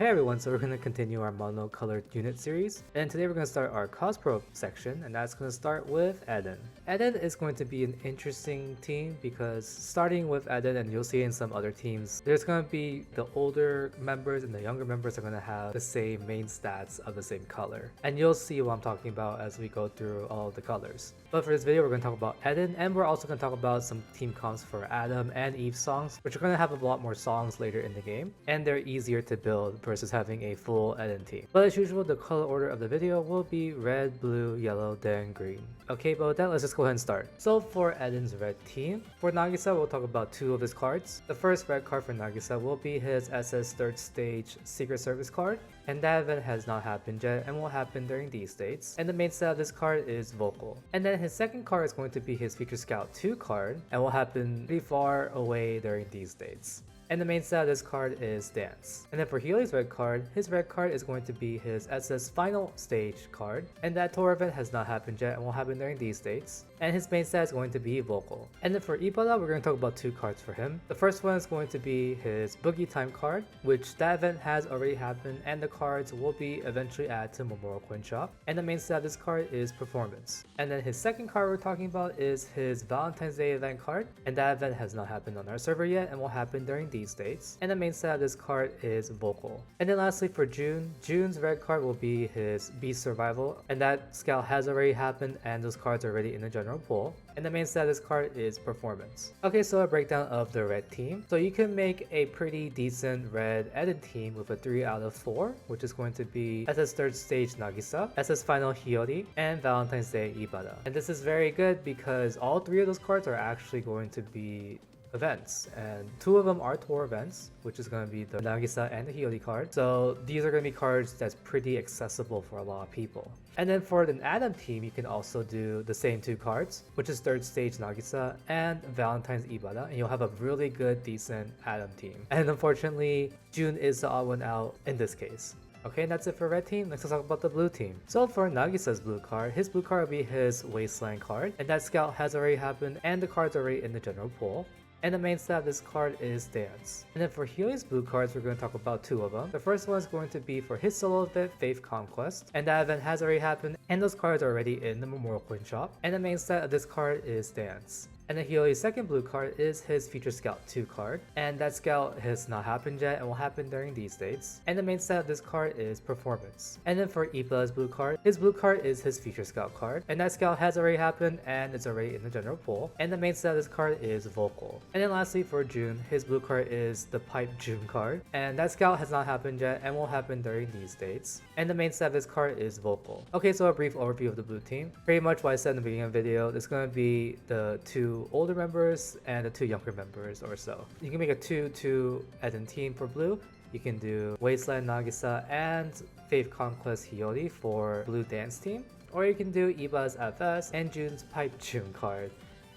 Hey everyone, so we're going to continue our monocolored unit series, and today we're going to start our Cosprop section, and that's going to start with Eden. Eden is going to be an interesting team because starting with Eden, and you'll see in some other teams, there's going to be the older members and the younger members are going to have the same main stats of the same color. And you'll see what I'm talking about as we go through all of the colors. But for this video, we're going to talk about Eden, and we're also going to talk about some team comps for Adam and Eve songs, which are going to have a lot more songs later in the game, and they're easier to build versus having a full Eden team. But as usual, the color order of the video will be red, blue, yellow, then green. Okay, but with that, let's just go ahead and start. So for Eden's red team, for Nagisa, we'll talk about two of his cards. The first red card for Nagisa will be his SS 3rd Stage Secret Service card, and that event has not happened yet and will happen during these dates. And the main set of this card is Vocal. And then his second card is going to be his Feature Scout 2 card and will happen pretty far away during these dates. And the main set of this card is Dance. And then for Healy's red card, his red card is going to be his SS Final Stage card, and that tour event has not happened yet and will happen during these dates. And his main set is going to be Vocal. And then for Ibala, we're going to talk about two cards for him. The first one is going to be his Boogie Time card, which that event has already happened, and the cards will be eventually added to Memorial Coin Shop. And the main set of this card is Performance. And then his second card we're talking about is his Valentine's Day event card, and that event has not happened on our server yet and will happen during these dates. And the main set of this card is Vocal. And then lastly for June, June's red card will be his Beast Survival, and that scout has already happened and those cards are already in the general pool. And the main set of this card is Performance. Okay, so a breakdown of the red team. So you can make a pretty decent red Eden team with a 3 out of 4, which is going to be SS 3rd Stage Nagisa, SS Final Hiyori, and Valentine's Day Ibara. And this is very good because all three of those cards are actually going to be events, and two of them are tour events, which is going to be the Nagisa and the Hiyori card. So these are going to be cards that's pretty accessible for a lot of people. And then for the Adam team, you can also do the same two cards, which is 3rd Stage Nagisa and Valentine's Ibara, and you'll have a really good, decent Adam team. And unfortunately, June is the odd one out in this case. Okay, and that's it for red team. Let's talk about the blue team. So for Nagisa's blue card, his blue card will be his Wasteland card, and that scout has already happened and the card's already in the general pool. And the main set of this card is Dance. And then for Healy's blue cards, we're going to talk about two of them. The first one is going to be for his solo event, Faith Conquest, and that event has already happened and those cards are already in the Memorial Coin Shop. And the main set of this card is Dance. And then Healy's second blue card is his Feature Scout 2 card, and that scout has not happened yet and will happen during these dates. And the main set of this card is Performance. And then for Ibala's blue card, his blue card is his Feature Scout card, and that scout has already happened and it's already in the general pool. And the main set of this card is Vocal. And then lastly for June, his blue card is the Pipe June card, and that scout has not happened yet and will happen during these dates. And the main set of this card is Vocal. Okay, so a brief overview of the blue team. Pretty much what I said in the beginning of the video, it's going to be the two older members and the two younger members or so. You can make a 2-2 Eden team for blue. You can do Wasteland Nagisa and Faith Conquest Hiyori for blue dance team. Or you can do Iba's FS and June's Pipe June card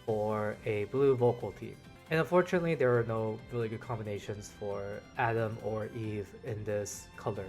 for a blue vocal team. And unfortunately, there are no really good combinations for Adam or Eve in this color.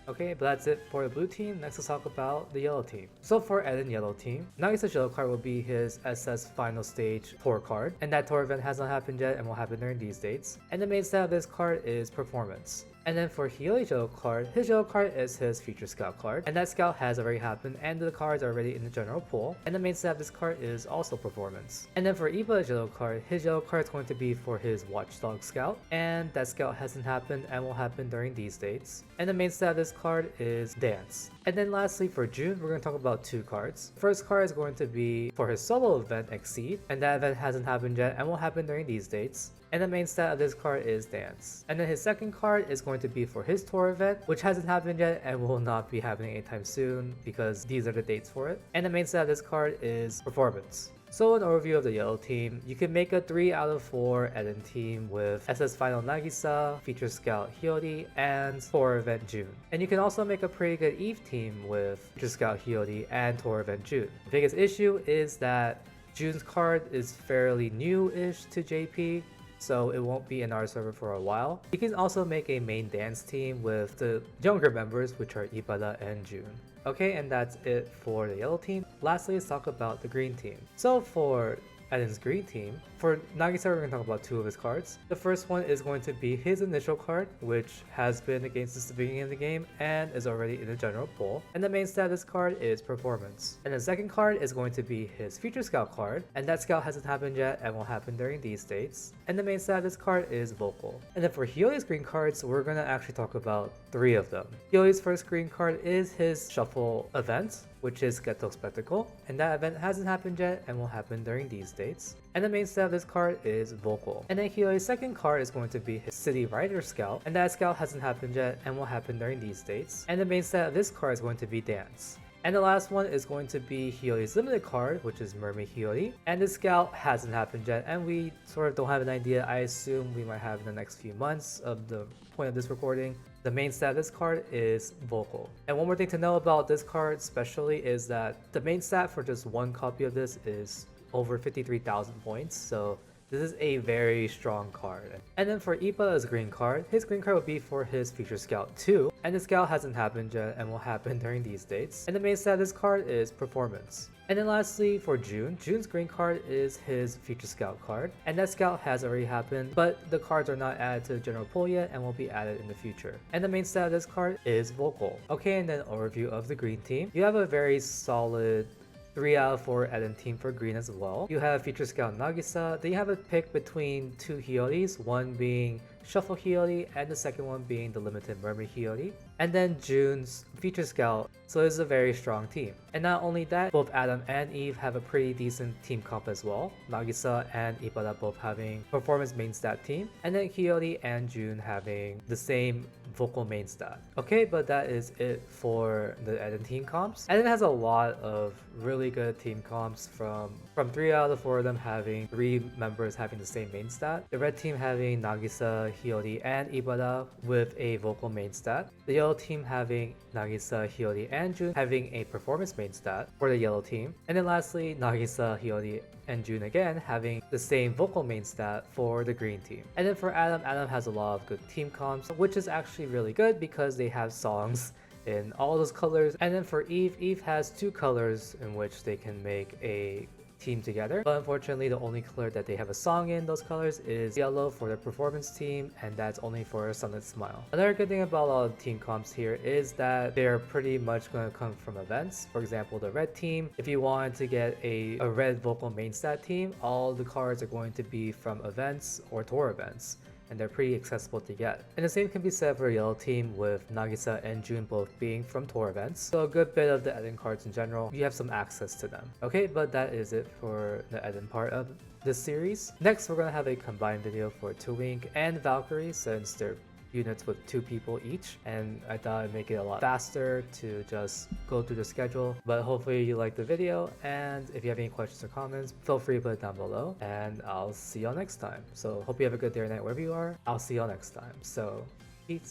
Okay, but that's it for the blue team. Next, let's talk about the yellow team. So for Eden yellow team, Nagisa's yellow card will be his SS Final Stage tour card, and that tour event has not happened yet and will happen during these dates. And the main set of this card is Performance. And then for Healy's yellow card, his yellow card is his Feature Scout card, and that scout has already happened and the cards are already in the general pool. And the main set of this card is also Performance. And then for Iba's yellow card, his yellow card is going to be for his Watchdog scout, and that scout hasn't happened and will happen during these dates. And the main set of this card is Dance. And then lastly for June, we're going to talk about two cards. First card is going to be for his solo event Exceed, and that event hasn't happened yet and will happen during these dates. And the main stat of this card is Dance. And then his second card is going to be for his tour event, which hasn't happened yet and will not be happening anytime soon because these are the dates for it. And the main stat of this card is Performance. So an overview of the yellow team, you can make a 3 out of 4 Eden team with SS Final Nagisa, Feature Scout Hiyori, and Tour Event June. And you can also make a pretty good Eve team with Feature Scout Hiyori and Tour Event June. The biggest issue is that June's card is fairly new-ish to JP, so it won't be in our server for a while. You can also make a main dance team with the younger members, which are Ibada and June. Okay, and that's it for the yellow team. Lastly, let's talk about the green team. So for Eden's green team. For Nagisa, we're going to talk about 2 of his cards. The first one is going to be his initial card, which has been against since the beginning of the game and is already in the general pool. And the main stat of this card is Performance. And the second card is going to be his Future Scout card, and that scout hasn't happened yet and will happen during these dates. And the main stat of this card is Vocal. And then for Hiyori's green cards, we're going to actually talk about 3 of them. Hiyori's first green card is his Shuffle event, which is Ghetto Spectacle, and that event hasn't happened yet and will happen during these dates. And the main stat of this card is Vocal. And then Hiyori's second card is going to be his City Rider Scout, and that scout hasn't happened yet and will happen during these dates. And the main stat of this card is going to be Dance. And the last one is going to be Hiyori's limited card, which is Mermaid Hiyori. And the scout hasn't happened yet, and we sort of don't have an idea. I assume we might have in the next few months of the point of this recording. The main stat of this card is Vocal. And one more thing to know about this card especially is that the main stat for just one copy of this is over 53,000 points. So this is a very strong card. And then for Ipada's green card, his green card will be for his Future Scout 2. And the scout hasn't happened yet and will happen during these dates. And the main stat of this card is Performance. And then lastly for June, June's green card is his Future Scout card. And that scout has already happened, but the cards are not added to the general pool yet and will be added in the future. And the main stat of this card is Vocal. Okay, and then overview of the green team. You have a very solid 3 out of 4 Eden team for green as well. You have Future Scout Nagisa. Then you have a pick between 2 Hiyoris, one being Shuffle Hiyori and the second one being the Limited Mermaid Hiyori. And then June's Future Scout. So it's a very strong team. And not only that, both Adam and Eve have a pretty decent team comp as well. Nagisa and Ippada both having performance main stat team. And then Hiyori and June having the same vocal main stat. Okay, but that is it for the Eden team comps. Eden has a lot of really good team comps from 3 out of 4 of them having 3 members having the same main stat. The red team having Nagisa, Hiyori, and Ippada with a vocal main stat. The yellow team having Nagisa, Hiyori, and June having a performance main stat for the yellow team. And then lastly, Nagisa, Hiyori, and June again having the same vocal main stat for the green team. And then for Adam, Adam has a lot of good team comps, which is actually really good because they have songs in all those colors. And then for Eve, Eve has 2 colors in which they can make a team together, but unfortunately the only color that they have a song in those colors is yellow for the performance team, and that's only for Sunlit Smile. Another good thing about all the team comps here is that they're pretty much going to come from events. For example, the red team, if you wanted to get a red vocal main stat team, all the cards are going to be from events or tour events, and they're pretty accessible to get. And the same can be said for a yellow team with Nagisa and June both being from tour events. So a good bit of the Eden cards in general, you have some access to them. Okay, but that is it for the Eden part of this series. Next, we're going to have a combined video for Two-Wing and Valkyrie, since they're units with 2 people each, and I thought it'd make it a lot faster to just go through the schedule. But hopefully you liked the video, and if you have any questions or comments, feel free to put it down below, and I'll see y'all next time. So hope you have a good day or night wherever you are. I'll see y'all next time. So